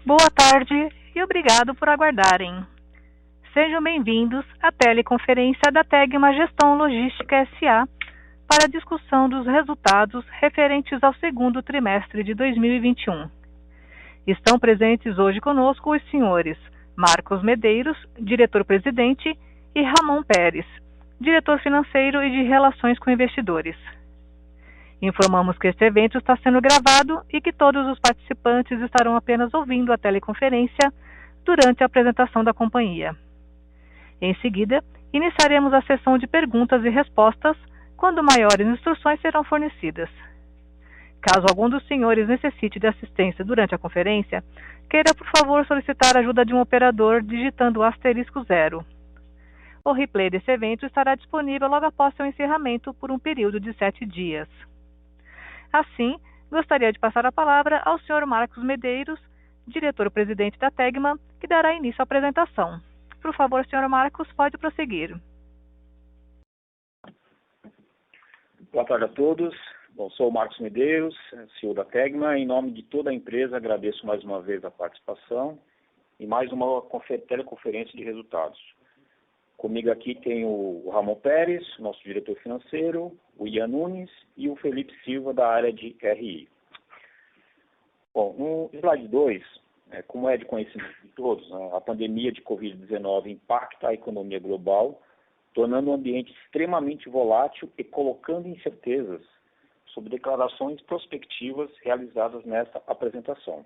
Boa tarde e obrigado por aguardarem. Sejam bem-vindos à teleconferência da Tegma Gestão Logística S.A. para a discussão dos resultados referentes ao segundo trimestre de 2021. Estão presentes hoje conosco os senhores Marcos Medeiros, diretor-presidente, e Ramon Pérez, diretor financeiro e de Relações com Investidores. Informamos que este evento está sendo gravado e que todos os participantes estarão apenas ouvindo a teleconferência durante a apresentação da companhia. Em seguida, iniciaremos a sessão de perguntas e respostas, quando maiores instruções serão fornecidas. Caso algum dos senhores necessite de assistência durante a conferência, queira, por favor, solicitar a ajuda de um operador digitando *0. O replay desse evento estará disponível logo após seu encerramento por um período de 7 dias. Assim, gostaria de passar a palavra ao Sr. Marcos Medeiros, diretor-presidente da Tegma, que dará início à apresentação. Por favor, Sr. Marcos, pode prosseguir. Boa tarde a todos. Bom, sou o Marcos Medeiros, CEO da Tegma. Em nome de toda a empresa, agradeço mais uma vez a participação e mais uma teleconferência de resultados. Comigo aqui tem o Ramon Pérez, nosso diretor financeiro, o Ian Nunes e o Felipe Silva, da área de RI. Bom, no slide 2, como é de conhecimento de todos, a pandemia de Covid-19 impacta a economia global, tornando o ambiente extremamente volátil e colocando incertezas sobre declarações prospectivas realizadas nesta apresentação.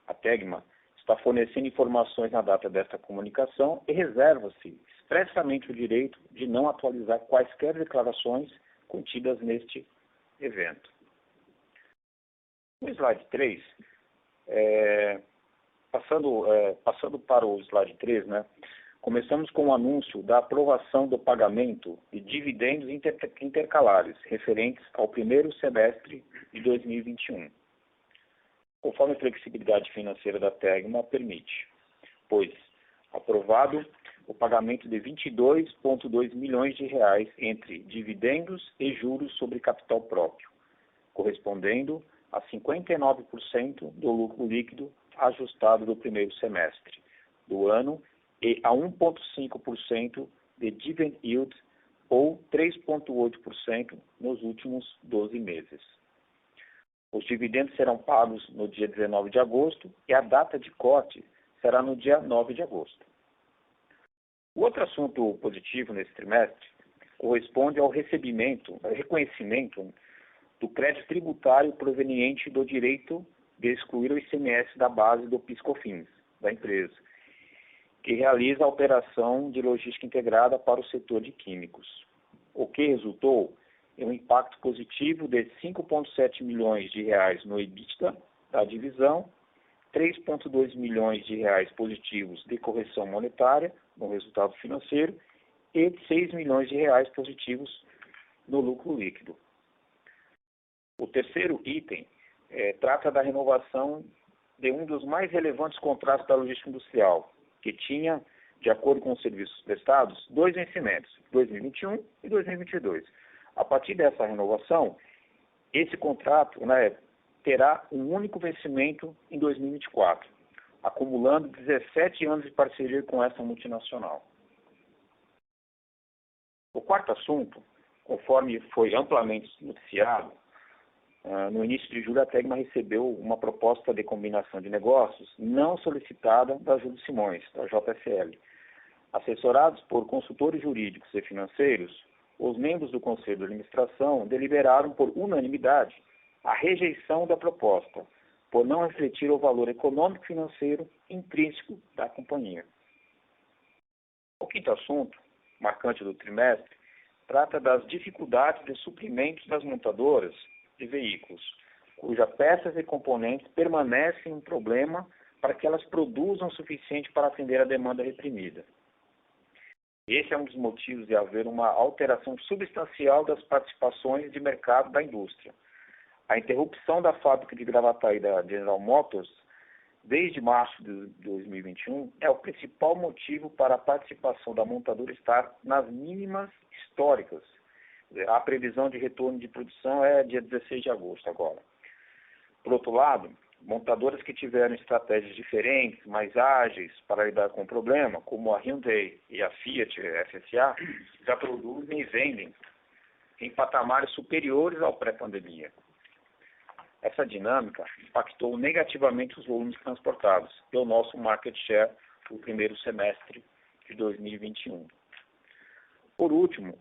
A Tegma está fornecendo informações na data desta comunicação e reserva-se expressamente o direito de não atualizar quaisquer declarações contidas neste evento. No slide 3, passando para o slide 3, começamos com o anúncio da aprovação do pagamento de dividendos intercalares referentes ao primeiro semestre de 2021. Conforme a flexibilidade financeira da Tegma permite, pois aprovado o pagamento de 22,2 milhões de reais entre dividendos e juros sobre capital próprio, correspondendo a 59% do lucro líquido ajustado do primeiro semestre do ano e a 1,5% de dividend yield ou 3,8% nos últimos 12 meses. Os dividendos serão pagos no dia 19 de agosto e a data de corte será no dia 9 de agosto. O outro assunto positivo nesse trimestre corresponde ao reconhecimento do crédito tributário proveniente do direito de excluir o ICMS da base do PIS/COFINS da empresa, que realiza a operação de logística integrada para o setor de químicos, o que resultou em um impacto positivo de 5,7 milhões de reais no EBITDA da divisão, 3,2 milhões de reais positivos de correção monetária no resultado financeiro e 6 milhões de reais positivos no lucro líquido. O terceiro item trata da renovação de um dos mais relevantes contratos da logística industrial, que tinha, de acordo com os serviços prestados, 2 vencimentos, 2021 e 2022. A partir dessa renovação, esse contrato terá um único vencimento em 2024, acumulando 17 anos de parceria com essa multinacional. O quarto assunto, conforme foi amplamente noticiado, no início de julho a Tegma recebeu uma proposta de combinação de negócios não solicitada da Júlio Simões, da JSL. Assessorados por consultores jurídicos e financeiros, os membros do Conselho de Administração deliberaram por unanimidade a rejeição da proposta, por não refletir o valor econômico e financeiro intrínseco da companhia. O quinto assunto, marcante do trimestre, trata das dificuldades de suprimentos das montadoras de veículos, cujas peças e componentes permanecem um problema para que elas produzam o suficiente para atender a demanda reprimida. Esse é um dos motivos de haver uma alteração substancial das participações de mercado da indústria. A interrupção da fábrica de Gravataí da General Motors, desde março de 2021, é o principal motivo para a participação da montadora estar nas mínimas históricas. A previsão de retorno de produção é dia 16 de agosto agora. Por outro lado, montadoras que tiveram estratégias diferentes, mais ágeis para lidar com o problema, como a Hyundai e a Fiat FSA, já produzem e vendem em patamares superiores ao pré-pandemia. Essa dinâmica impactou negativamente os volumes transportados e o nosso market share no primeiro semestre de 2021. Por último,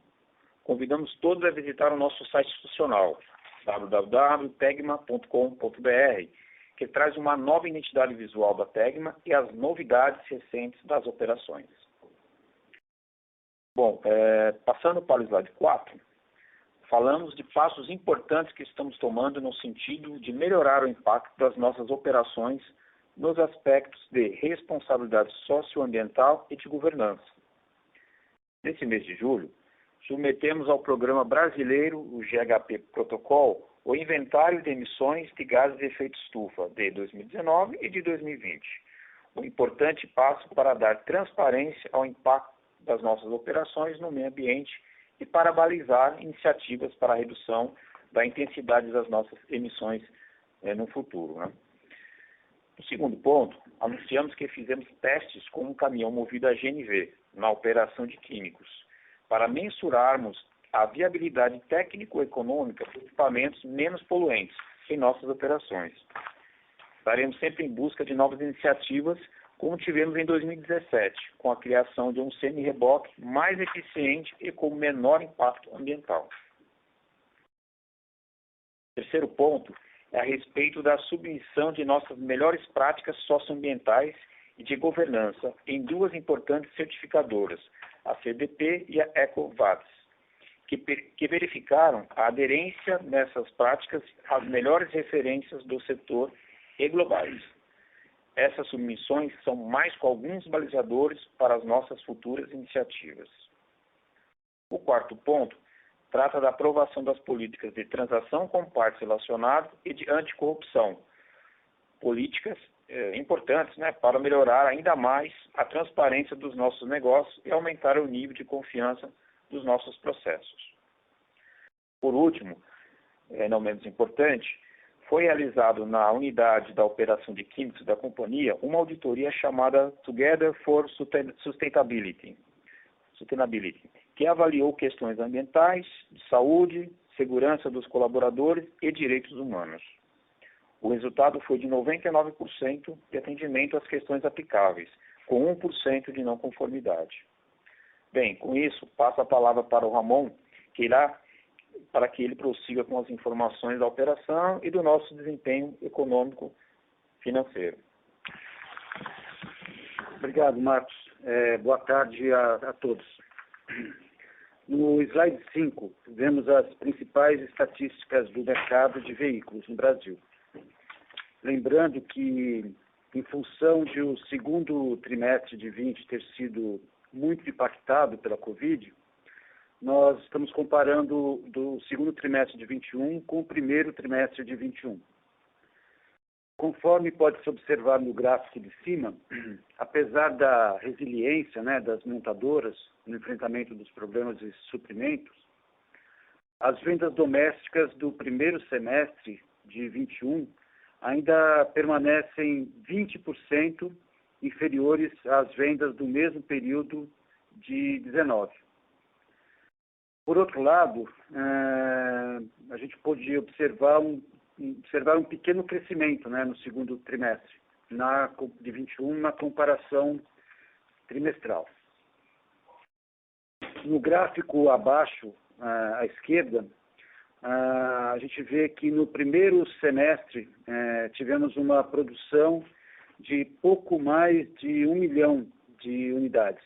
convidamos todos a visitar o nosso site institucional, www.tegma.com.br, que traz uma nova identidade visual da Tegma e as novidades recentes das operações. Bom, passando para o slide 4, falamos de passos importantes que estamos tomando no sentido de melhorar o impacto das nossas operações nos aspectos de responsabilidade socioambiental e de governança. Nesse mês de julho, submetemos ao Programa Brasileiro, o GHP Protocol, o inventário de emissões de gases de efeito estufa de 2019 e de 2020. Um importante passo para dar transparência ao impacto das nossas operações no meio ambiente e para balizar iniciativas para a redução da intensidade das nossas emissões no futuro. No segundo ponto, anunciamos que fizemos testes com um caminhão movido a GNV, na operação de químicos, para mensurarmos a viabilidade técnico-econômica de equipamentos menos poluentes em nossas operações. Estaremos sempre em busca de novas iniciativas, como tivemos em 2017, com a criação de um semi-reboque mais eficiente e com menor impacto ambiental. Terceiro ponto é a respeito da submissão de nossas melhores práticas socioambientais e de governança em duas importantes certificadoras, a CDP e a EcoVadis, que verificaram a aderência nessas práticas às melhores referências do setor e globais. Essas submissões são mais que alguns balizadores para as nossas futuras iniciativas. O quarto ponto trata da aprovação das políticas de transação com partes relacionadas e de anticorrupção, políticas importantes, para melhorar ainda mais a transparência dos nossos negócios e aumentar o nível de confiança dos nossos processos. Por último, não menos importante, foi realizado na unidade da operação de químicos da companhia uma auditoria chamada Together for Sustainability, que avaliou questões ambientais, de saúde, segurança dos colaboradores e direitos humanos. O resultado foi de 99% de atendimento às questões aplicáveis, com 1% de não conformidade. Bem, com isso, passo a palavra para o Ramon, para que ele prossiga com as informações da operação e do nosso desempenho econômico financeiro. Obrigado, Marcos. Boa tarde a todos. No slide 5, vemos as principais estatísticas do mercado de veículos no Brasil. Lembrando que, em função de o segundo trimestre de 2020 ter sido muito impactado pela Covid, nós estamos comparando do segundo trimestre de 21 com o primeiro trimestre de 21. Conforme pode-se observar no gráfico de cima, apesar da resiliência das montadoras no enfrentamento dos problemas de suprimentos, as vendas domésticas do primeiro semestre de 21 ainda permanecem 20% inferiores às vendas do mesmo período de 19. Por outro lado, a gente pôde observar um pequeno crescimento no segundo trimestre de 21 na comparação trimestral. No gráfico abaixo, à esquerda, a gente vê que no primeiro semestre tivemos uma produção de pouco mais de 1 milhão de unidades.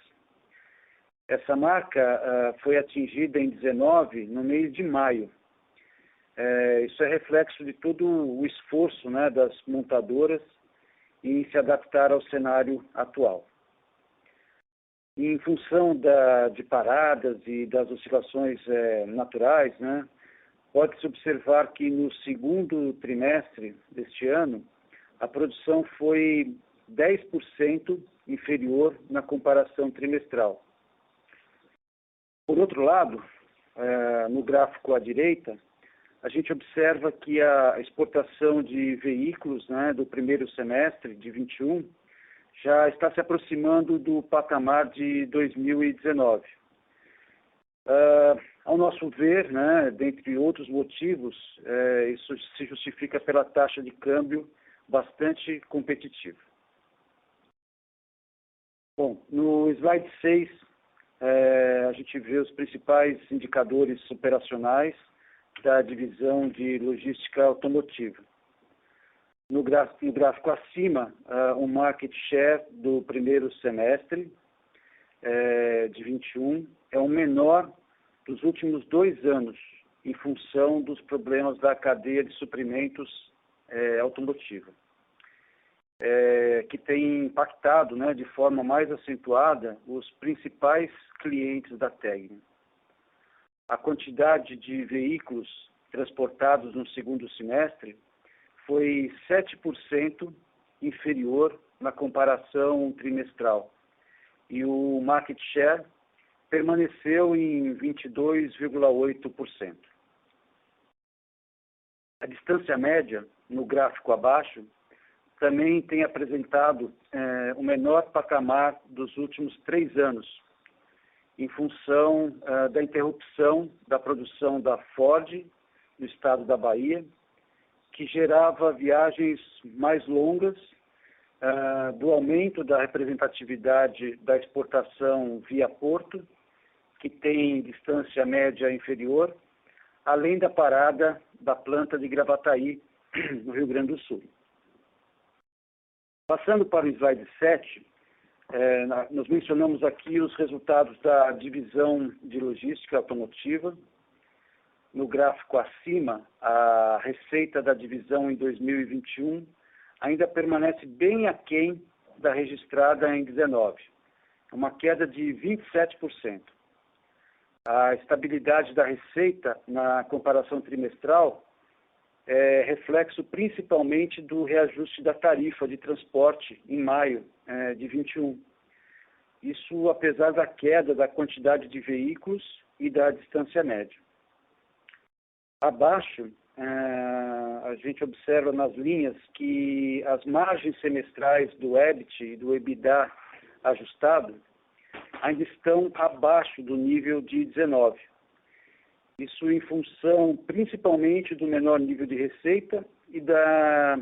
Essa marca foi atingida em 19, no mês de maio. Isso é reflexo de todo o esforço das montadoras em se adaptar ao cenário atual. Em função de paradas e das oscilações naturais, pode-se observar que no segundo trimestre deste ano, a produção foi 10% inferior na comparação trimestral. Por outro lado, no gráfico à direita, a gente observa que a exportação de veículos, né, do primeiro semestre de 21 já está se aproximando do patamar de 2019. Ao nosso ver, né, dentre outros motivos, isso se justifica pela taxa de câmbio bastante competitiva. Bom, no slide 6, a gente vê os principais indicadores operacionais da divisão de logística automotiva. No gráfico acima, o market share do primeiro semestre de 21 é o menor dos últimos 2 anos, em função dos problemas da cadeia de suprimentos automotiva, que tem impactado, né, de forma mais acentuada os principais clientes da TEG. A quantidade de veículos transportados no segundo semestre foi 7% inferior na comparação trimestral, e o market share permaneceu em 22,8%. A distância média, no gráfico abaixo, também tem apresentado o menor patamar dos últimos 3 anos, em função da interrupção da produção da Ford no estado da Bahia, que gerava viagens mais longas, do aumento da representatividade da exportação via porto, que tem distância média inferior, além da parada da planta de Gravataí, no Rio Grande do Sul. Passando para o slide 7, nós mencionamos aqui os resultados da divisão de logística automotiva. No gráfico acima, a receita da divisão em 2021 ainda permanece bem aquém da registrada em 19, uma queda de 27%. A estabilidade da receita na comparação trimestral é reflexo principalmente do reajuste da tarifa de transporte em maio de 21. Isso apesar da queda da quantidade de veículos e da distância média. Abaixo, a gente observa nas linhas que as margens semestrais do EBIT e do EBITDA ajustado ainda estão abaixo do nível de 19. Isso em função principalmente do menor nível de receita e da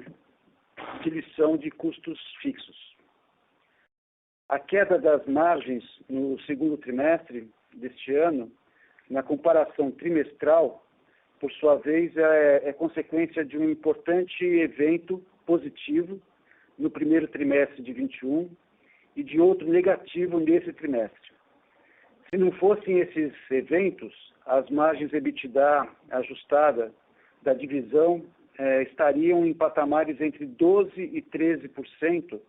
diluição de custos fixos. A queda das margens no segundo trimestre deste ano, na comparação trimestral, por sua vez, é consequência de um importante evento positivo no primeiro trimestre de 21 e de outro negativo nesse trimestre. Se não fossem esses eventos, as margens EBITDA ajustada da divisão estariam em patamares entre 12% e 13%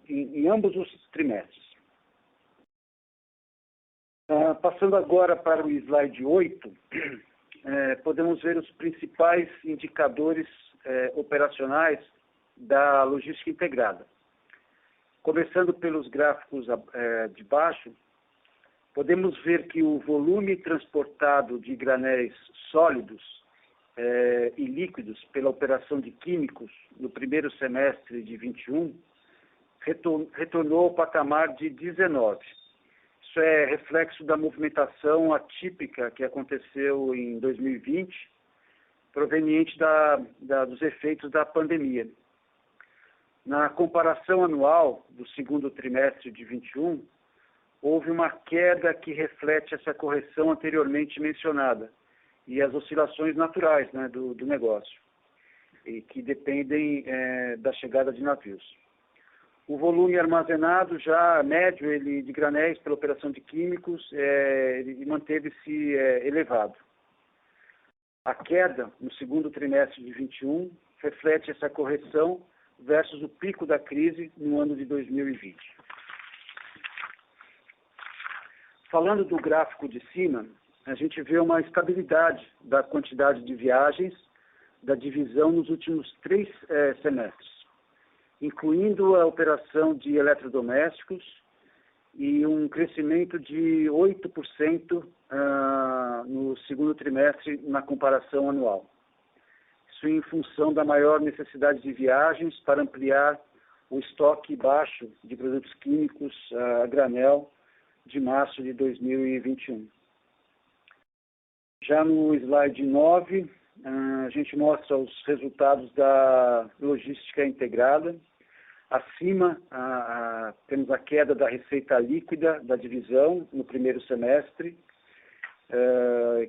em ambos os trimestres. Passando agora para o slide 8, podemos ver os principais indicadores operacionais da logística integrada. Começando pelos gráficos de baixo, podemos ver que o volume transportado de granéis sólidos e líquidos pela operação de químicos no primeiro semestre de 21 retornou ao patamar de 19. Isso é reflexo da movimentação atípica que aconteceu em 2020, proveniente dos efeitos da pandemia. Na comparação anual do segundo trimestre de 21, houve uma queda que reflete essa correção anteriormente mencionada e as oscilações naturais, né, do negócio, e que dependem da chegada de navios. O volume armazenado já médio de granéis pela operação de químicos ele manteve-se elevado. A queda no segundo trimestre de 21 reflete essa correção versus o pico da crise no ano de 2020. Falando do gráfico de cima, a gente vê uma estabilidade da quantidade de viagens da divisão nos últimos 3 semestres, incluindo a operação de eletrodomésticos e um crescimento de 8% no segundo trimestre na comparação anual. Isso em função da maior necessidade de viagens para ampliar o estoque baixo de produtos químicos a granel de março de 2021. Já no slide 9, a gente mostra os resultados da logística integrada. Acima, temos a queda da receita líquida da divisão no primeiro semestre,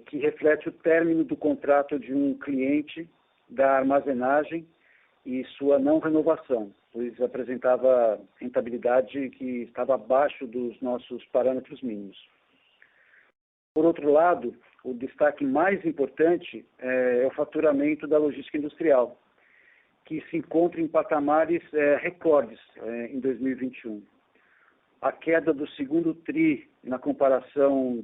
que reflete o término do contrato de um cliente da armazenagem e sua não renovação, pois apresentava rentabilidade que estava abaixo dos nossos parâmetros mínimos. Por outro lado, o destaque mais importante é o faturamento da logística industrial, que se encontra em patamares recordes em 2021. A queda do segundo TRI na comparação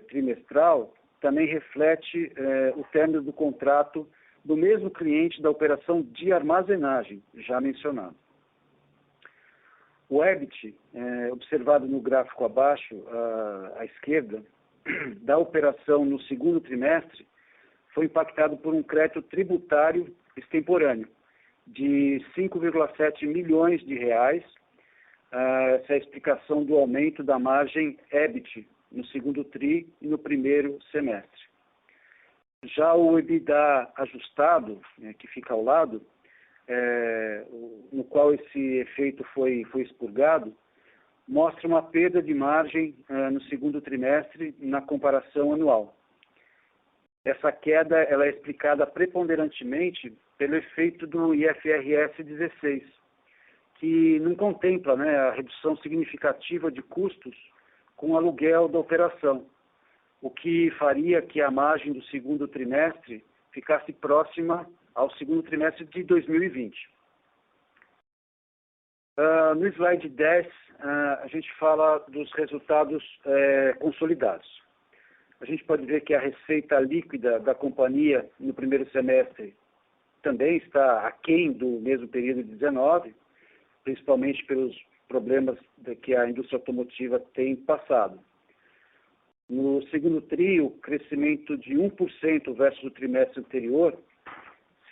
trimestral também reflete o término do contrato do mesmo cliente da operação de armazenagem, já mencionado. O EBIT, observado no gráfico abaixo, à esquerda, da operação no segundo trimestre, foi impactado por um crédito tributário extemporâneo de 5,7 milhões de reais. Essa é a explicação do aumento da margem EBIT no segundo TRI e no primeiro semestre. Já o EBITDA ajustado, que fica ao lado, no qual esse efeito foi expurgado, mostra uma perda de margem no segundo trimestre na comparação anual. Essa queda ela é explicada preponderantemente pelo efeito do IFRS 16, que não contempla a redução significativa de custos com o aluguel da operação, o que faria que a margem do segundo trimestre ficasse próxima ao segundo trimestre de 2020. No slide 10, a gente fala dos resultados consolidados. A gente pode ver que a receita líquida da companhia no primeiro semestre também está aquém do mesmo período de 2019, principalmente pelos problemas que a indústria automotiva tem passado. No segundo TRI, o crescimento de 1% versus o trimestre anterior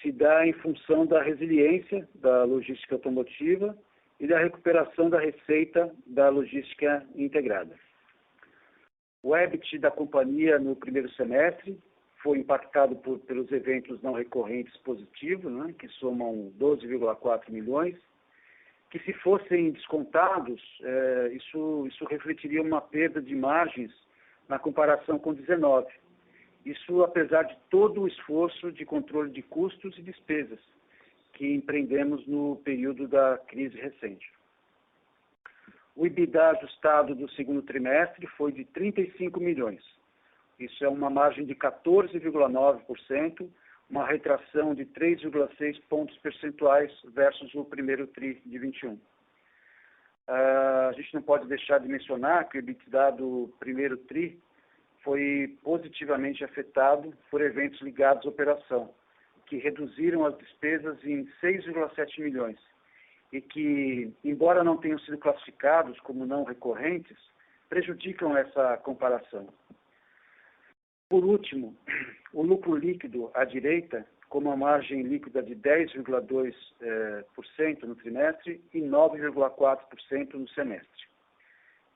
se dá em função da resiliência da logística automotiva e da recuperação da receita da logística integrada. O EBIT da companhia no primeiro semestre foi impactado pelos eventos não recorrentes positivos, que somam 12,4 milhões, que se fossem descontados, isso refletiria uma perda de margens na comparação com 19. Isso apesar de todo o esforço de controle de custos e despesas que empreendemos no período da crise recente. O EBITDA ajustado do segundo trimestre foi de 35 milhões. Isso é uma margem de 14,9%, uma retração de 3,6 pontos percentuais versus o primeiro TRI de 21. A gente não pode deixar de mencionar que o EBITDA do primeiro TRI foi positivamente afetado por eventos ligados à operação, que reduziram as despesas em 6,7 milhões e que, embora não tenham sido classificados como não recorrentes, prejudicam essa comparação. Por último, o lucro líquido à direita, com uma margem líquida de 10,2% no trimestre e 9,4% no semestre.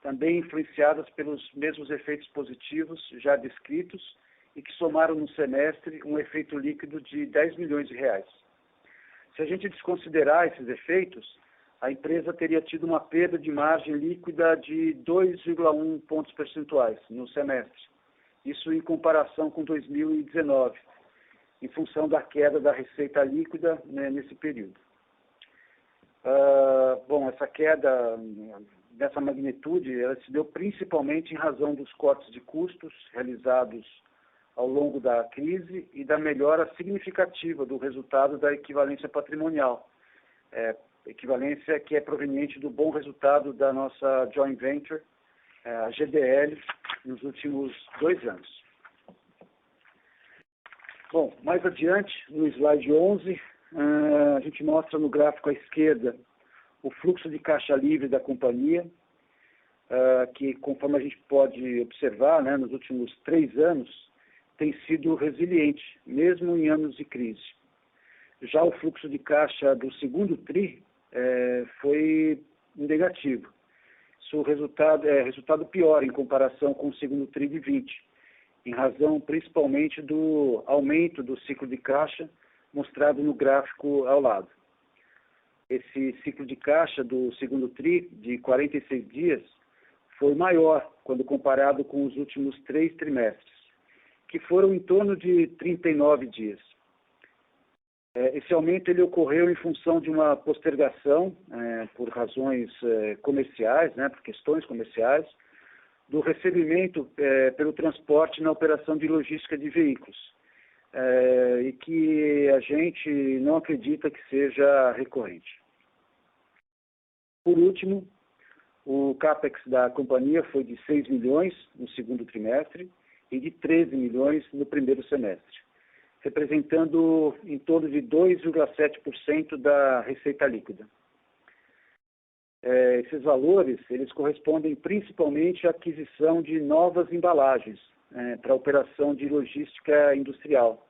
Também influenciadas pelos mesmos efeitos positivos já descritos e que somaram no semestre um efeito líquido de 10 milhões de reais. Se a gente desconsiderar esses efeitos, a empresa teria tido uma perda de margem líquida de 2,1 pontos percentuais no semestre. Isso em comparação com 2019, em função da queda da receita líquida nesse período. Essa queda dessa magnitude ela se deu principalmente em razão dos cortes de custos realizados ao longo da crise e da melhora significativa do resultado da equivalência patrimonial, equivalência que é proveniente do bom resultado da nossa joint venture, a GDL, nos últimos 2 anos. Bom, mais adiante, no slide 11, a gente mostra no gráfico à esquerda o fluxo de caixa livre da companhia, que, conforme a gente pode observar, nos últimos 3 anos, tem sido resiliente, mesmo em anos de crise. Já o fluxo de caixa do segundo TRI foi negativo. Isso é resultado pior em comparação com o segundo TRI de 20, em razão principalmente do aumento do ciclo de caixa mostrado no gráfico ao lado. Esse ciclo de caixa do segundo TRI, de 46 dias, foi maior quando comparado com os últimos 3 trimestres, que foram em torno de 39 dias. Esse aumento ele ocorreu em função de uma postergação, por razões comerciais, por questões comerciais, do recebimento pelo transporte na operação de logística de veículos, e que a gente não acredita que seja recorrente. Por último, o CAPEX da companhia foi de 6 milhões no segundo trimestre e de 13 milhões no primeiro semestre, representando em torno de 2,7% da receita líquida. Esses valores eles correspondem principalmente à aquisição de novas embalagens para a operação de logística industrial,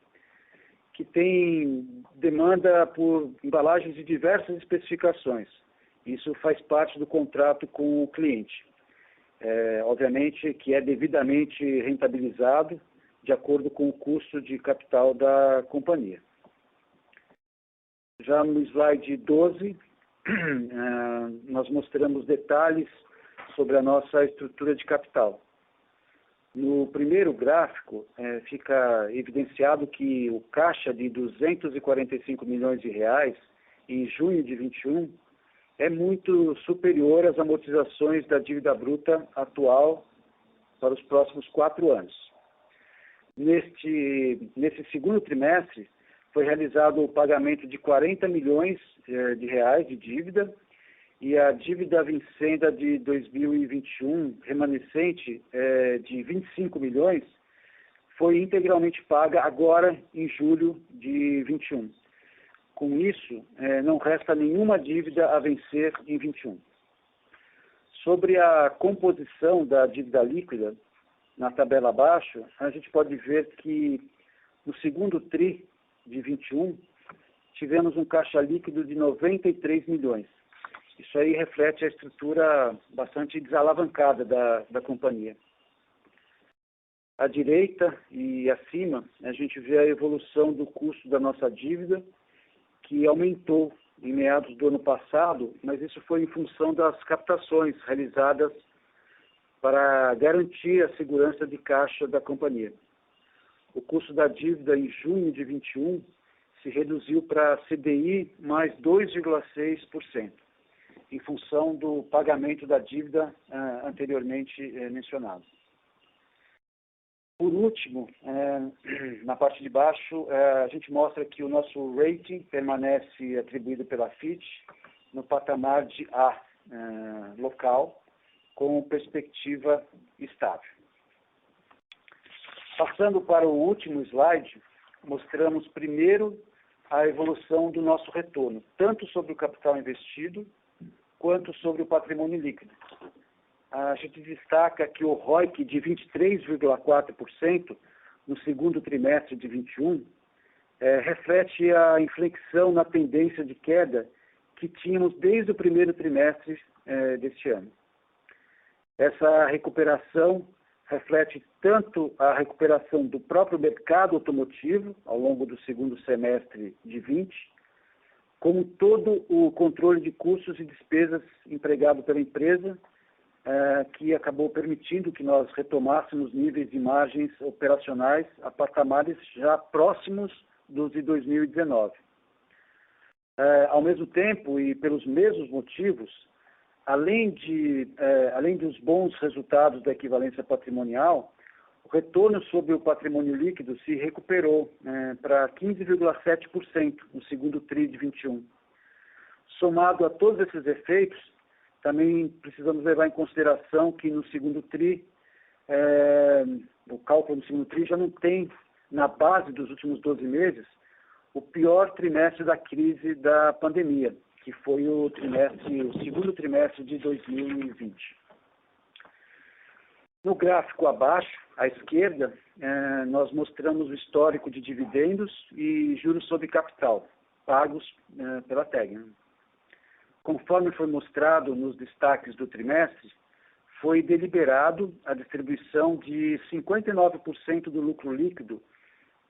que tem demanda por embalagens de diversas especificações. Isso faz parte do contrato com o cliente. Obviamente que é devidamente rentabilizado de acordo com o custo de capital da companhia. Já no slide 12, nós mostramos detalhes sobre a nossa estrutura de capital. No primeiro gráfico, fica evidenciado que o caixa de 245 milhões de reais em junho de 21 é muito superior às amortizações da dívida bruta atual para os próximos 4 anos. Nesse segundo trimestre, foi realizado o pagamento de 40 milhões de reais de dívida, e a dívida vencida de 2021, remanescente de 25 milhões, foi integralmente paga agora em julho de 21. Com isso, não resta nenhuma dívida a vencer em 21. Sobre a composição da dívida líquida, na tabela abaixo, a gente pode ver que no segundo TRI de 21, tivemos um caixa líquido de 93 milhões. Isso aí reflete a estrutura bastante desalavancada da companhia. À direita e acima, a gente vê a evolução do custo da nossa dívida, que aumentou em meados do ano passado, mas isso foi em função das captações realizadas para garantir a segurança de caixa da companhia. O custo da dívida em junho de 21 se reduziu para CDI mais 2,6%, em função do pagamento da dívida anteriormente mencionado. Por último, na parte de baixo, a gente mostra que o nosso rating permanece atribuído pela Fitch no patamar de A local, com perspectiva estável. Passando para o último slide, mostramos primeiro a evolução do nosso retorno, tanto sobre o capital investido, quanto sobre o patrimônio líquido. A gente destaca que o ROIC de 23,4% no segundo trimestre de 21 reflete a inflexão na tendência de queda que tínhamos desde o primeiro trimestre deste ano. Essa recuperação reflete tanto a recuperação do próprio mercado automotivo ao longo do segundo semestre de 20, como todo o controle de custos e despesas empregado pela empresa, que acabou permitindo que nós retomássemos níveis de margens operacionais a patamares já próximos dos de 2019. Ao mesmo tempo e pelos mesmos motivos, além dos bons resultados da equivalência patrimonial, o retorno sobre o patrimônio líquido se recuperou para 15,7% no segundo TRI de 21. Somado a todos esses efeitos, também precisamos levar em consideração que no segundo TRI, o cálculo do segundo TRI já não tem, na base dos últimos 12 meses, o pior trimestre da crise da pandemia, que foi o segundo trimestre de 2020. No gráfico abaixo, À esquerda, nós mostramos o histórico de dividendos e juros sobre capital, pagos pela TEG. Conforme foi mostrado nos destaques do trimestre, foi deliberado a distribuição de 59% do lucro líquido,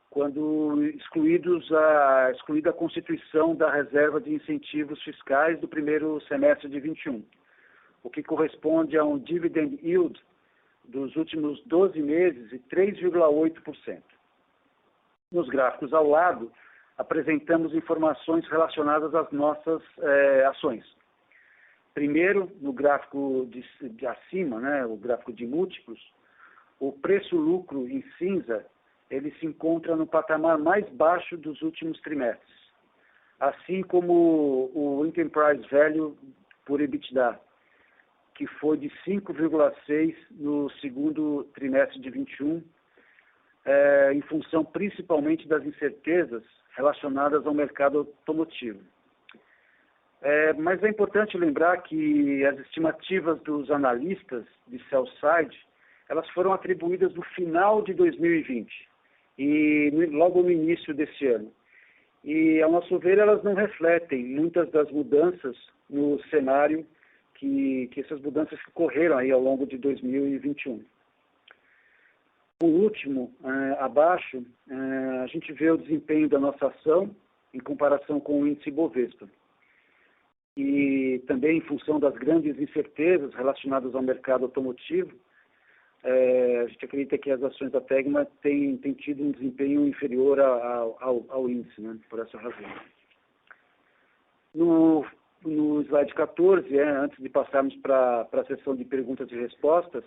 quando excluída a constituição da reserva de incentivos fiscais do primeiro semestre de 21, o que corresponde a um dividend yield dos últimos 12 meses de 3,8%. Nos gráficos ao lado, apresentamos informações relacionadas às nossas ações. Primeiro, no gráfico de acima, né, o gráfico de múltiplos, o preço-lucro em cinza, ele se encontra no patamar mais baixo dos últimos trimestres, assim como o Enterprise Value por EBITDA, que foi de 5,6 no segundo trimestre de 21, em função principalmente das incertezas relacionadas ao mercado automotivo. Mas é importante lembrar que as estimativas dos analistas de sell-side, elas foram atribuídas no final de 2020 e logo no início desse ano. E, ao nosso ver, elas não refletem muitas das mudanças no cenário que essas mudanças que ocorreram aí ao longo de 2021. Por último, abaixo, a gente vê o desempenho da nossa ação em comparação com o índice Bovespa. E também em função das grandes incertezas relacionadas ao mercado automotivo, a gente acredita que as ações da Tegma têm tido um desempenho inferior ao índice, né, por essa razão. No slide 14, antes de passarmos para a sessão de perguntas e respostas,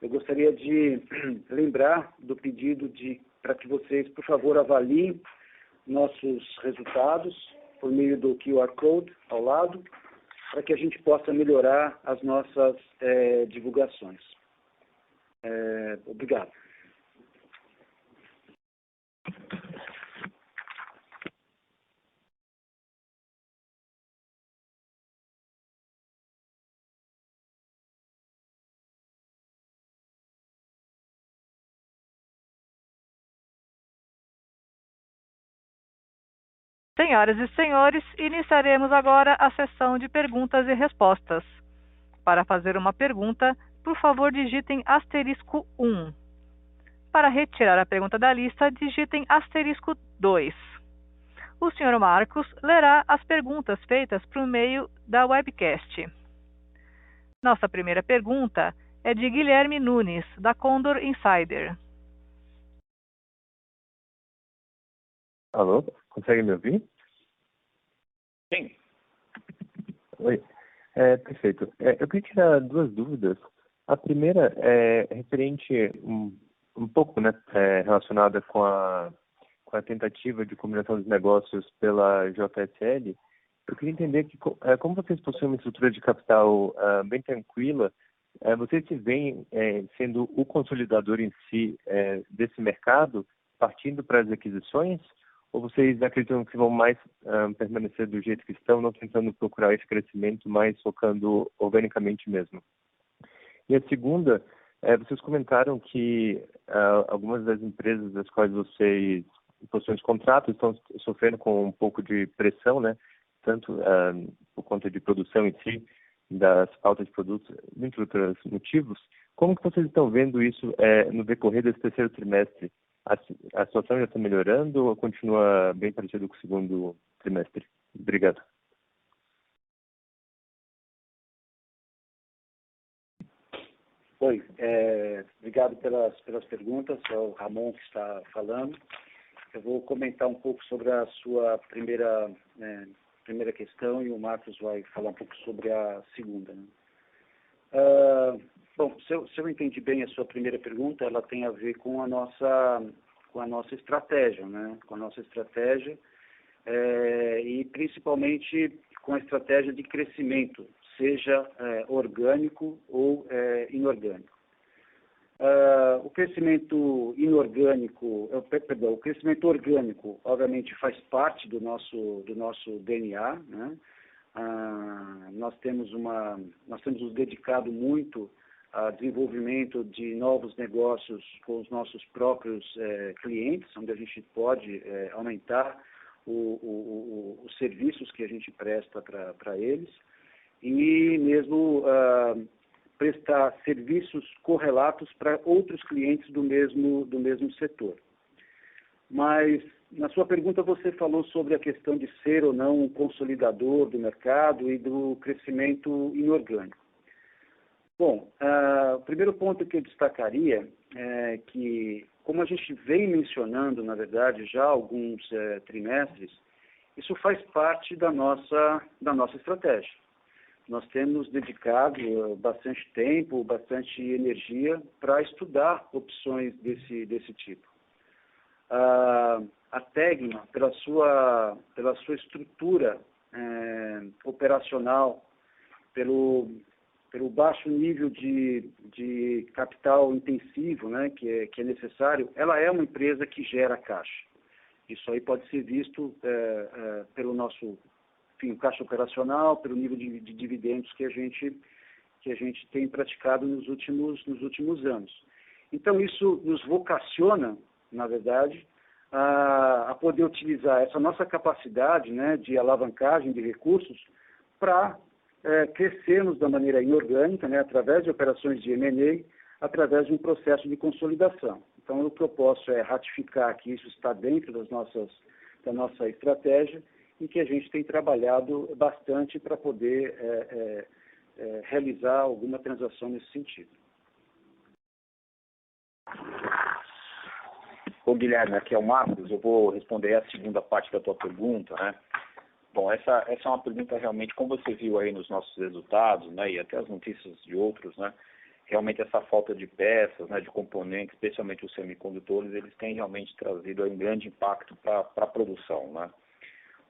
eu gostaria de lembrar do pedido para que vocês, por favor, avaliem nossos resultados por meio do QR Code ao lado, para que a gente possa melhorar as nossas divulgações. Obrigado. Senhoras e senhores, iniciaremos agora a sessão de perguntas e respostas. Para fazer uma pergunta, por favor, digitem *1. Para retirar a pergunta da lista, digitem *2. O Sr. Marcos lerá as perguntas feitas por meio da webcast. Nossa primeira pergunta é de Guilherme Nunes, da Condor Insider. Alô, consegue me ouvir? Sim. Oi. Perfeito. Eu queria tirar duas dúvidas. A primeira é referente um pouco, né, relacionada com a tentativa de combinação dos negócios pela JSL. Eu queria entender que, como vocês possuem uma estrutura de capital bem tranquila, vocês se veem sendo o consolidador em si desse mercado, partindo para as aquisições? Ou vocês acreditam que vão mais permanecer do jeito que estão, não tentando procurar esse crescimento, mas focando organicamente mesmo? E a segunda, vocês comentaram que algumas das empresas das quais vocês possuem os contratos estão sofrendo com um pouco de pressão, né? Tanto por conta de produção em si, das faltas de produtos, entre outros motivos. Como que vocês estão vendo isso no decorrer desse terceiro trimestre? A situação já está melhorando ou continua bem parecido com o segundo trimestre? Obrigado. Oi, obrigado pelas perguntas. É o Ramon que está falando. Eu vou comentar um pouco sobre a sua primeira questão e o Marcos vai falar um pouco sobre a segunda, né? Bom, se eu entendi bem a sua primeira pergunta, ela tem a ver com a nossa estratégia, né? Com a nossa estratégia e principalmente com a estratégia de crescimento, seja orgânico ou inorgânico. O crescimento o crescimento orgânico, obviamente, faz parte do nosso DNA, né? Nós temos nos dedicado muito a desenvolvimento de novos negócios com os nossos próprios clientes, onde a gente pode aumentar os serviços que a gente presta para eles, e mesmo prestar serviços correlatos para outros clientes do mesmo setor. Mas, na sua pergunta, você falou sobre a questão de ser ou não um consolidador do mercado e do crescimento inorgânico. Bom, o primeiro ponto que eu destacaria é que, como a gente vem mencionando, na verdade, já há alguns trimestres, isso faz parte da nossa estratégia. Nós temos dedicado bastante tempo, bastante energia para estudar opções desse tipo. A Tegma, pela sua estrutura operacional, pelo baixo nível de capital intensivo, né, que é necessário, ela é uma empresa que gera caixa. Isso aí pode ser visto pelo nosso caixa operacional, pelo nível de dividendos que a gente tem praticado nos últimos anos. Então, isso nos vocaciona, na verdade, a poder utilizar essa nossa capacidade, né, de alavancagem de recursos para crescermos da maneira inorgânica, né, através de operações de M&A, através de um processo de consolidação. Então, o que eu posso é ratificar que isso está dentro da nossa estratégia e que a gente tem trabalhado bastante para poder realizar alguma transação nesse sentido. Ô, Guilherme, aqui é o Marcos. Eu vou responder a segunda parte da tua pergunta, né? Bom, essa é uma pergunta realmente, como você viu aí nos nossos resultados, né, e até as notícias de outros, né, realmente essa falta de peças, né, de componentes, especialmente os semicondutores, eles têm realmente trazido aí um grande impacto para a produção, né.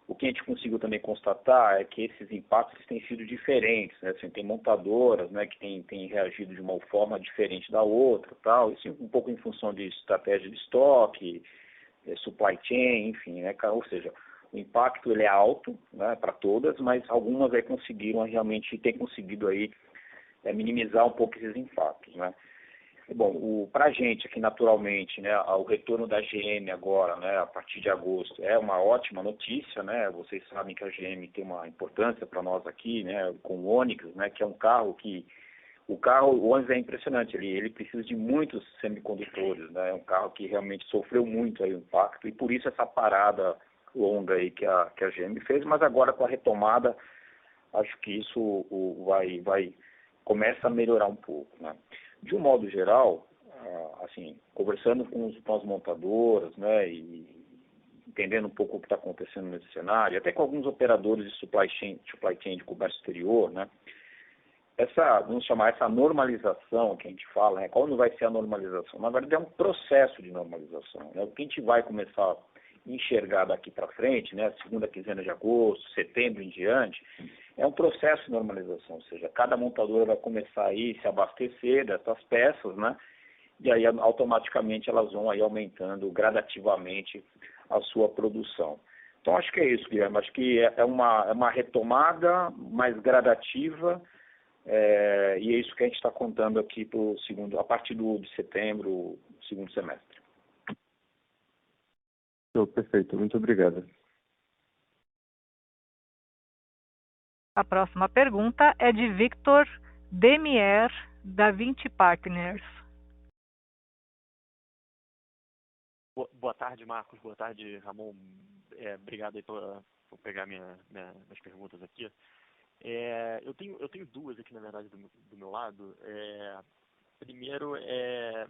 O que a gente conseguiu também constatar é que esses impactos têm sido diferentes, né, assim, tem montadoras, né, que têm reagido de uma forma diferente da outra, tal, isso um pouco em função de estratégia de estoque, supply chain, enfim, né, ou seja, o impacto ele é alto, né, para todas, mas algumas aí têm conseguido aí minimizar um pouco esses impactos, né. Bom, para a gente aqui naturalmente, né, o retorno da GM agora, né, a partir de agosto, é uma ótima notícia, né. Vocês sabem que a GM tem uma importância para nós aqui, né, com o Onix, né, que é um carro que o Onix é impressionante, ele precisa de muitos semicondutores, né, é um carro que realmente sofreu muito aí o impacto e por isso essa parada longa aí que a GM fez, mas agora com a retomada, acho que isso começa a melhorar um pouco, né. De um modo geral, assim, conversando com as montadoras, né, e entendendo um pouco o que está acontecendo nesse cenário, até com alguns operadores de supply chain de comércio exterior, né, vamos chamar essa normalização que a gente fala, né, qual não vai ser a normalização? Na verdade, é um processo de normalização, né, o que a gente vai começar a enxergar daqui para frente, né, segunda quinzena de agosto, setembro em diante, é um processo de normalização, ou seja, cada montadora vai começar aí a se abastecer dessas peças, né, e aí automaticamente elas vão aí aumentando gradativamente a sua produção. Então acho que é isso, Guilherme, acho que é uma retomada mais gradativa, e é isso que a gente está contando aqui a partir de setembro, segundo semestre. Perfeito, muito obrigado. A próxima pergunta é de Victor Demier, da 20 Partners. Boa tarde, Marcos. Boa tarde, Ramon. Obrigado aí por pegar minhas perguntas aqui. Eu tenho duas aqui, na verdade, do meu lado. Primeiro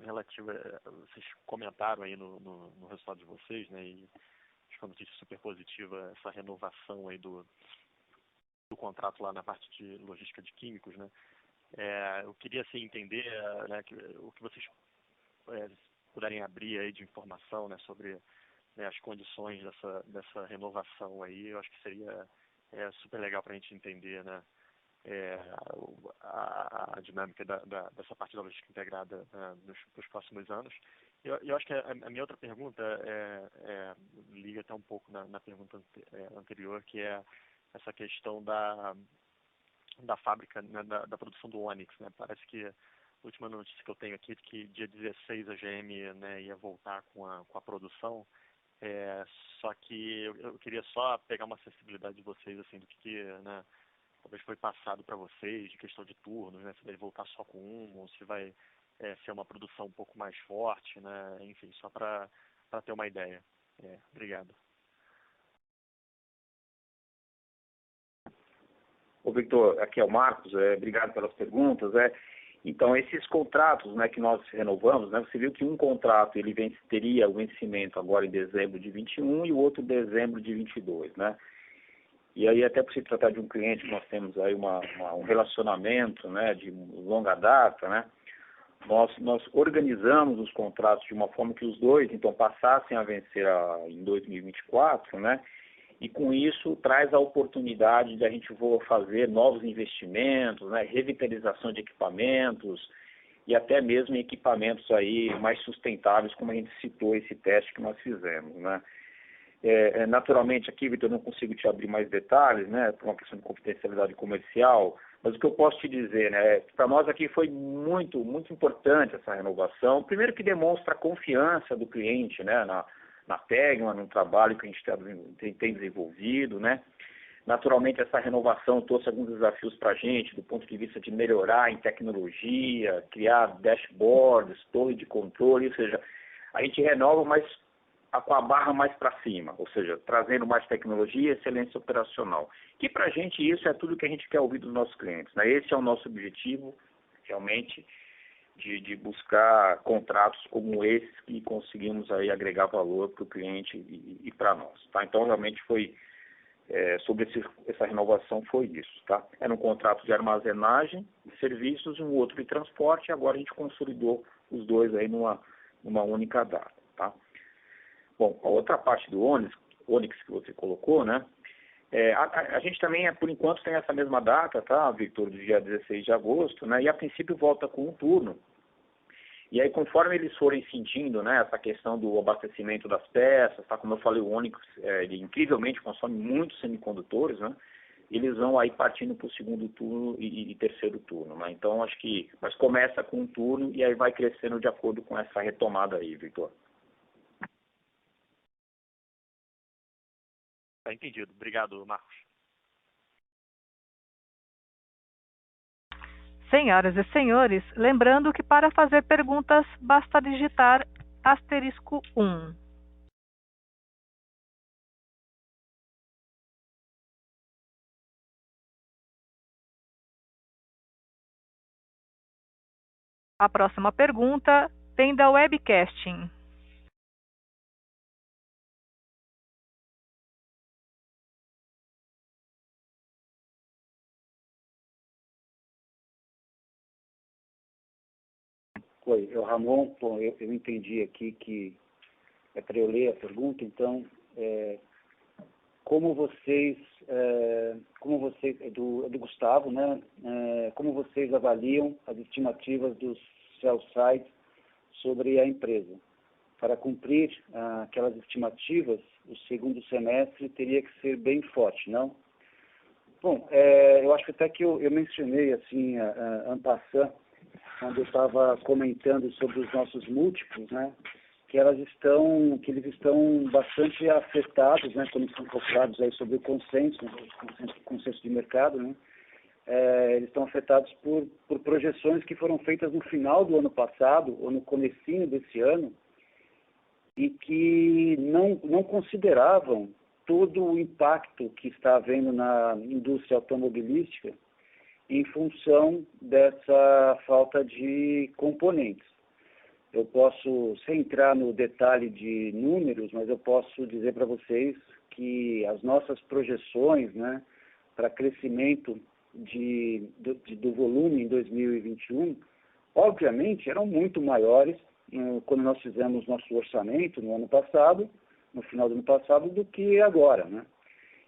relativa, vocês comentaram aí no resultado de vocês, né, e acho que é uma notícia super positiva, essa renovação aí do contrato lá na parte de logística de químicos, né. Eu queria assim, entender, né, o que vocês puderem abrir aí de informação, né, sobre, né, as condições dessa renovação aí. Eu acho que seria super legal para a gente entender, né, a dinâmica dessa parte da logística integrada nos próximos anos. Eu acho que a minha outra pergunta liga até um pouco na pergunta anterior, que é essa questão da fábrica, né, da produção do Onix, né? Parece que última notícia que eu tenho aqui, que dia 16 a GM, né, ia voltar com a produção. Só que eu queria só pegar uma sensibilidade de vocês, assim, do que né, talvez foi passado para vocês, de questão de turnos, né, se vai voltar só com um, ou se vai ser uma produção um pouco mais forte, né, enfim, só para ter uma ideia. Obrigado. Ô, Victor, aqui é o Marcos, obrigado pelas perguntas. Então, esses contratos, né, que nós renovamos, né, você viu que um contrato ele teria o vencimento agora em dezembro de 21 e o outro em dezembro de 22, né? E aí, até por se tratar de um cliente que nós temos aí um relacionamento, né, de longa data, né, nós organizamos os contratos de uma forma que os dois, então, passassem a vencer em 2024, né, e com isso traz a oportunidade de a gente fazer novos investimentos, né, revitalização de equipamentos e até mesmo em equipamentos aí mais sustentáveis, como a gente citou esse teste que nós fizemos, né. Naturalmente aqui, Vitor, eu não consigo te abrir mais detalhes, né, por uma questão de confidencialidade comercial, mas o que eu posso te dizer, né, para nós aqui foi muito, muito importante essa renovação. Primeiro que demonstra a confiança do cliente, né, na Tegma, no trabalho que a gente tem desenvolvido, né. Naturalmente essa renovação trouxe alguns desafios para a gente, do ponto de vista de melhorar em tecnologia, criar dashboards, torre de controle, ou seja, a gente renova, mas com a barra mais para cima, ou seja, trazendo mais tecnologia e excelência operacional. Que para a gente isso é tudo que a gente quer ouvir dos nossos clientes, né? Esse é o nosso objetivo, realmente, de buscar contratos como esses que conseguimos aí agregar valor para o cliente e para nós, tá? Então, realmente foi, sobre essa renovação foi isso, tá? Era um contrato de armazenagem de serviços e um outro de transporte, e agora a gente consolidou os dois aí numa única data, tá? Bom, a outra parte do Onix que você colocou, né? A gente também, por enquanto, tem essa mesma data, tá, Victor, do dia 16 de agosto, né? E a princípio volta com um turno. E aí, conforme eles forem sentindo, né, essa questão do abastecimento das peças, tá? Como eu falei, o Onix, ele incrivelmente consome muitos semicondutores, né? Eles vão aí partindo para o segundo turno e terceiro turno, né? Então, acho que... Mas começa com um turno e aí vai crescendo de acordo com essa retomada aí, Victor. Tá entendido. Obrigado, Marcos. Senhoras e senhores, lembrando que para fazer perguntas basta digitar *1. A próxima pergunta vem da Webcasting. Oi, Ramon. Bom, eu entendi aqui que é para eu ler a pergunta, então, como vocês, do Gustavo, né, como vocês avaliam as estimativas dos sell sites sobre a empresa? Para cumprir aquelas estimativas, o segundo semestre teria que ser bem forte, não? Bom, eu acho que até que eu mencionei, assim, en passant, quando eu estava comentando sobre os nossos múltiplos, né, que eles estão bastante afetados, né, quando são calculados aí sobre o consenso de mercado, né, eles estão afetados por projeções que foram feitas no final do ano passado ou no comecinho desse ano e que não consideravam todo o impacto que está havendo na indústria automobilística em função dessa falta de componentes. Eu posso, sem entrar no detalhe de números, mas eu posso dizer para vocês que as nossas projeções, né, para crescimento do volume em 2021, obviamente eram muito maiores quando nós fizemos nosso orçamento no ano passado, no final do ano passado, do que agora, né?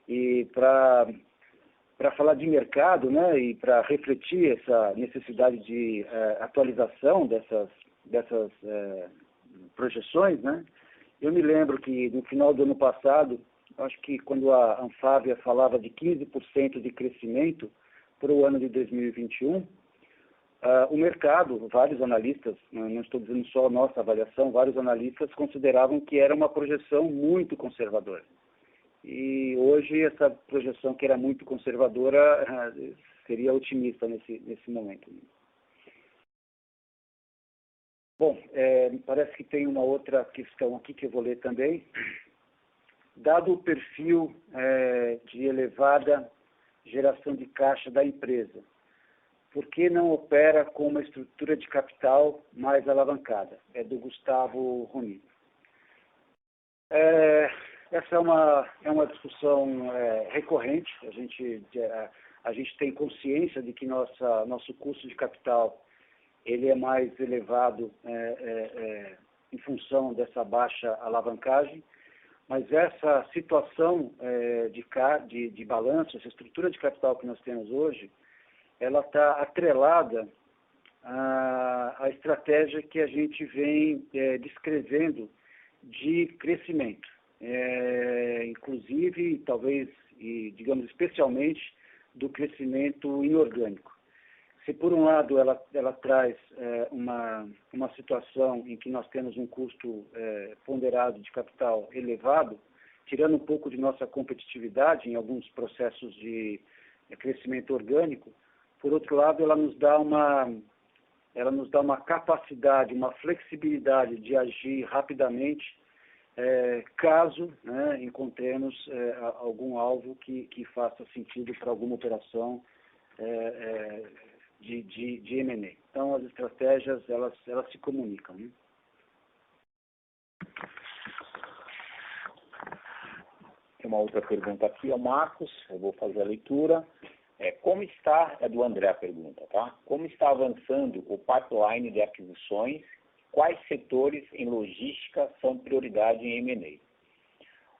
E para falar de mercado, né, e para refletir essa necessidade de atualização dessas projeções, né, eu me lembro que no final do ano passado, acho que quando a Anfávia falava de 15% de crescimento para o ano de 2021, o mercado, vários analistas, não estou dizendo só a nossa avaliação, vários analistas consideravam que era uma projeção muito conservadora. E hoje essa projeção que era muito conservadora seria otimista nesse momento. Bom, parece que tem uma outra questão aqui que eu vou ler também. Dado o perfil de elevada geração de caixa da empresa, por que não opera com uma estrutura de capital mais alavancada? É do Gustavo Roni. Essa é uma discussão recorrente. A gente tem consciência de que nosso custo de capital ele é mais elevado em função dessa baixa alavancagem, mas essa situação de balanço, essa estrutura de capital que nós temos hoje, ela está atrelada à estratégia que a gente vem descrevendo de crescimento, inclusive, talvez, e digamos especialmente, do crescimento inorgânico. Se por um lado ela traz uma situação em que nós temos um custo ponderado de capital elevado, tirando um pouco de nossa competitividade em alguns processos de crescimento orgânico, por outro lado ela nos dá uma capacidade, uma flexibilidade de agir rapidamente caso encontremos algum alvo que faça sentido para alguma operação de M&A. Então, as estratégias, elas se comunicam. Né? Tem uma outra pergunta aqui, Marcos, eu vou fazer a leitura. Como está, é do André a pergunta, tá? Como está avançando o pipeline de aquisições? Quais setores em logística são prioridade em M&A?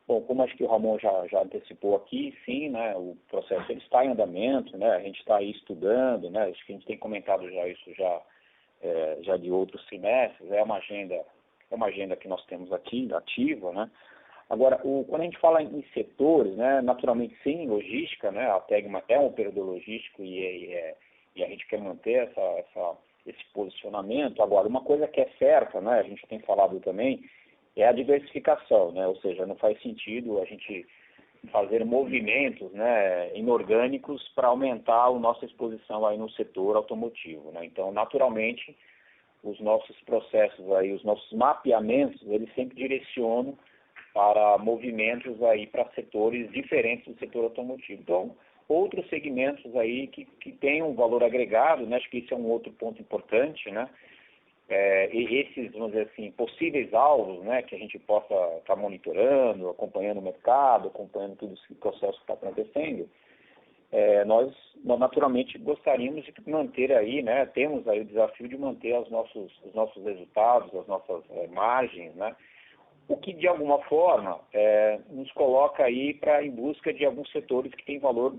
Bom, como acho que o Ramon já antecipou aqui, sim, né, o processo ele está em andamento, né, a gente está aí estudando, né, acho que a gente tem comentado já isso já de outros semestres, é uma agenda que nós temos aqui, ativa, né. Agora, quando a gente fala em setores, né, naturalmente sim, logística, né, a Tegma é um operador logístico e a gente quer manter esse posicionamento. Agora, uma coisa que é certa, né, a gente tem falado também, é a diversificação, né? Ou seja, não faz sentido a gente fazer movimentos, né, inorgânicos para aumentar a nossa exposição aí no setor automotivo, né? Então, naturalmente, os nossos processos aí, os nossos mapeamentos, eles sempre direcionam para movimentos aí para setores diferentes do setor automotivo. Então, outros segmentos aí que tenham um valor agregado, né? Acho que isso é um outro ponto importante, né? E esses, vamos dizer assim, possíveis alvos, né, que a gente possa estar monitorando, acompanhando o mercado, acompanhando todo esse processo que está acontecendo, nós naturalmente gostaríamos de manter aí, né, temos aí o desafio de manter os nossos resultados, as nossas margens, né, o que de alguma forma nos coloca aí em busca de alguns setores que têm valor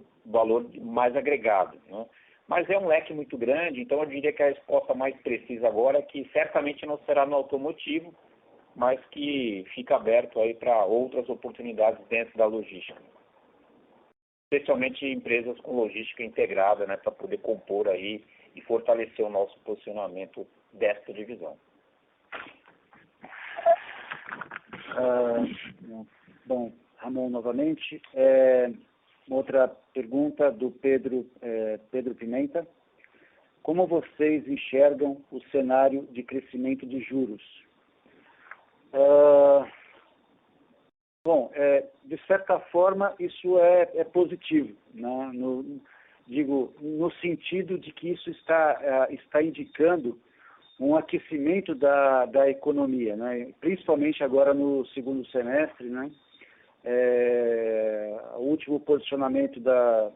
mais agregado, né. Mas é um leque muito grande, então eu diria que a resposta mais precisa agora é que certamente não será no automotivo, mas que fica aberto aí para outras oportunidades dentro da logística. Especialmente empresas com logística integrada, né, para poder compor aí e fortalecer o nosso posicionamento desta divisão. Bom, Ramon, novamente. Uma outra pergunta do Pedro Pimenta. Como vocês enxergam o cenário de crescimento de juros? Bom, de certa forma, isso é positivo, né? No sentido de que isso está indicando um aquecimento da economia, né? Principalmente agora no segundo semestre, né? O último posicionamento do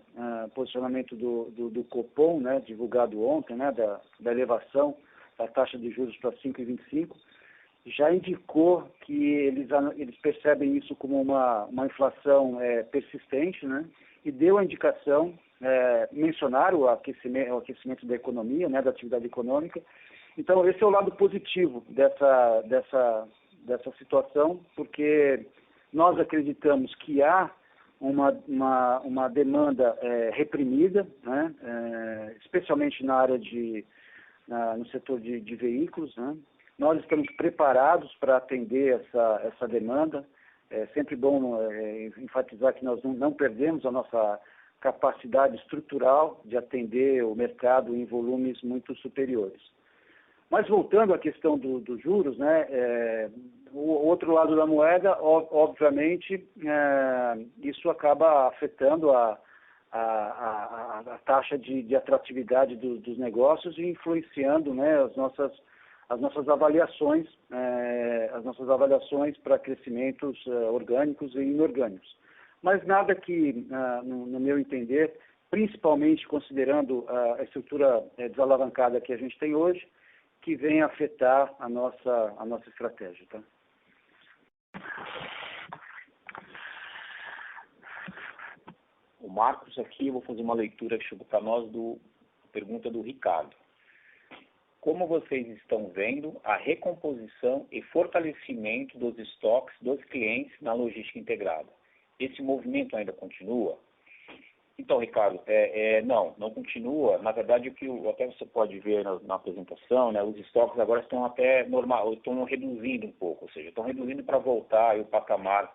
Copom, né, divulgado ontem, né, da elevação da taxa de juros para 5,25, já indicou que eles percebem isso como uma inflação persistente, né, e deu a indicação, mencionaram o aquecimento da economia, né, da atividade econômica. Então, esse é o lado positivo dessa situação, porque nós acreditamos que há uma demanda reprimida, né, especialmente na área de no setor de veículos, né? Nós estamos preparados para atender essa demanda. É sempre bom enfatizar que nós não perdemos a nossa capacidade estrutural de atender o mercado em volumes muito superiores. Mas voltando à questão dos juros, né, o outro lado da moeda, obviamente, isso acaba afetando a taxa de atratividade dos negócios e influenciando, né, as nossas avaliações para crescimentos orgânicos e inorgânicos. Mas nada que, no meu entender, principalmente considerando a estrutura desalavancada que a gente tem hoje, que venha afetar a nossa estratégia. Tá? O Marcos aqui, eu vou fazer uma leitura que chegou para nós pergunta do Ricardo. Como vocês estão vendo a recomposição e fortalecimento dos estoques dos clientes na logística integrada? Esse movimento ainda continua? Então, Ricardo, não continua. Na verdade, até você pode ver na apresentação, né, os estoques agora estão estão reduzindo um pouco, ou seja, estão reduzindo para voltar ao patamar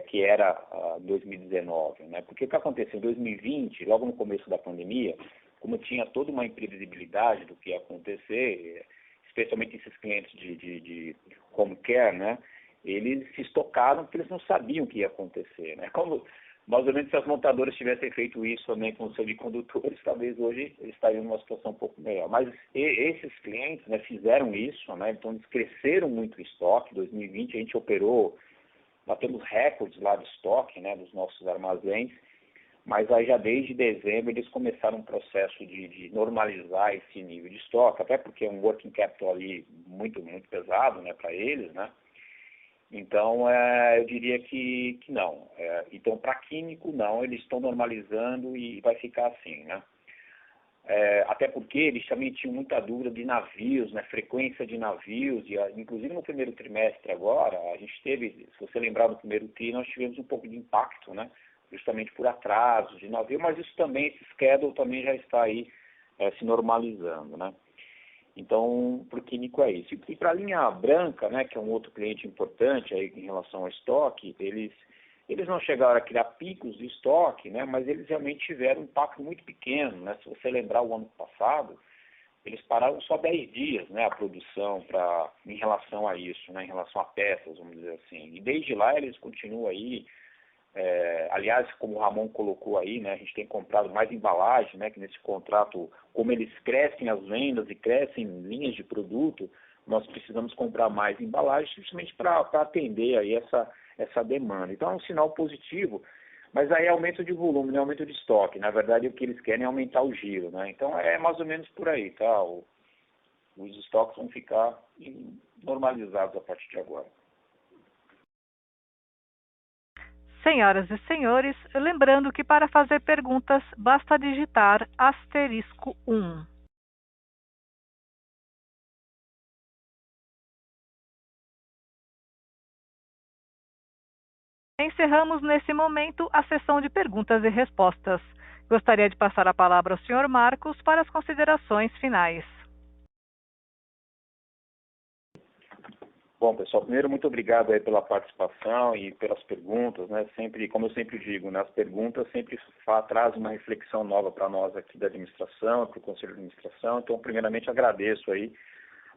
que era 2019. Né? Porque o que aconteceu em 2020, logo no começo da pandemia, como tinha toda uma imprevisibilidade do que ia acontecer, especialmente esses clientes de home care, né, eles se estocaram porque eles não sabiam o que ia acontecer. Né? Como, mais ou menos, se as montadoras tivessem feito isso também com os semicondutores, talvez hoje eles estariam numa situação um pouco melhor. Mas esses clientes, né, fizeram isso, né, então eles cresceram muito o estoque. Em 2020 a gente batemos recordes lá de estoque, né, dos nossos armazéns, mas aí já desde dezembro eles começaram um processo de normalizar esse nível de estoque, até porque é um working capital ali muito, muito pesado, né, para eles, né? Então, eu diria que não. Então, para químico, não, eles estão normalizando e vai ficar assim, né? Até porque eles também tinham muita dúvida de navios, né, frequência de navios, e inclusive no primeiro trimestre agora, a gente teve, se você lembrar do primeiro TRI, nós tivemos um pouco de impacto, né, justamente por atrasos de navio, mas isso também, esse schedule também já está aí se normalizando, né. Então, para o químico é isso. E para a linha branca, né, que é um outro cliente importante aí em relação ao estoque, eles não chegaram a criar picos de estoque, né, mas eles realmente tiveram um impacto muito pequeno. Né? Se você lembrar o ano passado, eles pararam só 10 dias, né, a produção em relação a isso, né, em relação a peças, vamos dizer assim. E desde lá eles continuam aí. Aliás, como o Ramon colocou aí, né, a gente tem comprado mais embalagem, né, que nesse contrato, como eles crescem as vendas e crescem linhas de produto, nós precisamos comprar mais embalagem justamente para atender aí essa demanda. Então é um sinal positivo, mas aí é aumento de volume, não é aumento de estoque. Na verdade, o que eles querem é aumentar o giro, né? Então é mais ou menos por aí, tá? Os estoques vão ficar normalizados a partir de agora. Senhoras e senhores, lembrando que para fazer perguntas basta digitar *1. Encerramos nesse momento a sessão de perguntas e respostas. Gostaria de passar a palavra ao Sr. Marcos para as considerações finais. Bom, pessoal, primeiro, muito obrigado aí pela participação e pelas perguntas, né? Sempre, como eu sempre digo, né, as perguntas sempre trazem uma reflexão nova para nós aqui da administração, para o Conselho de Administração. Então, primeiramente, agradeço aí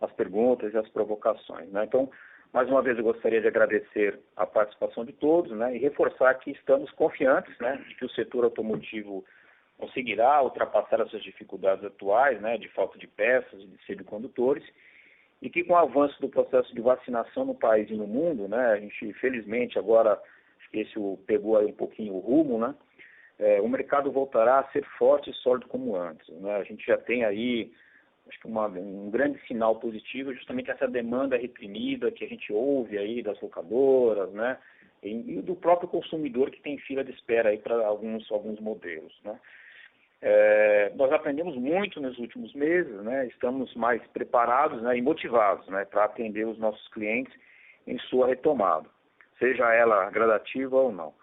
as perguntas e as provocações, né? Então, mais uma vez, eu gostaria de agradecer a participação de todos, né, e reforçar que estamos confiantes, né, de que o setor automotivo conseguirá ultrapassar essas dificuldades atuais, né, de falta de peças e de semicondutores, e que com o avanço do processo de vacinação no país e no mundo, né, a gente, felizmente, agora, acho que esse pegou aí um pouquinho o rumo, né, o mercado voltará a ser forte e sólido como antes, né? A gente já tem aí, acho que um grande sinal positivo, justamente essa demanda reprimida que a gente ouve aí das locadoras, né, e do próprio consumidor que tem fila de espera aí para alguns modelos, né. Nós aprendemos muito nos últimos meses, né, estamos mais preparados, né, e motivados, né, para atender os nossos clientes em sua retomada, seja ela gradativa ou não.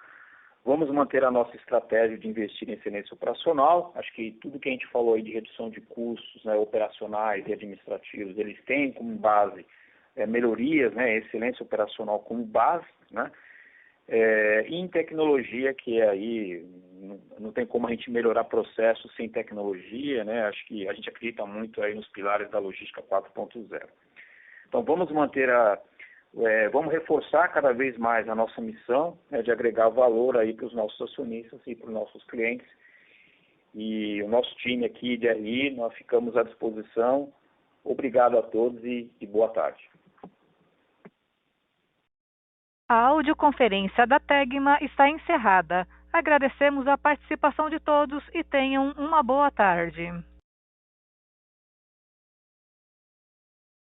Vamos manter a nossa estratégia de investir em excelência operacional. Acho que tudo que a gente falou aí de redução de custos, né, operacionais e administrativos, eles têm como base melhorias, né, excelência operacional como base, né, e em tecnologia, que aí não tem como a gente melhorar processos sem tecnologia, né, acho que a gente acredita muito aí nos pilares da logística 4.0. Então vamos manter vamos reforçar cada vez mais a nossa missão, né, de agregar valor aí para os nossos acionistas e para os nossos clientes. E o nosso time aqui de RI, nós ficamos à disposição. Obrigado a todos e boa tarde. A audioconferência da Tegma está encerrada. Agradecemos a participação de todos e tenham uma boa tarde.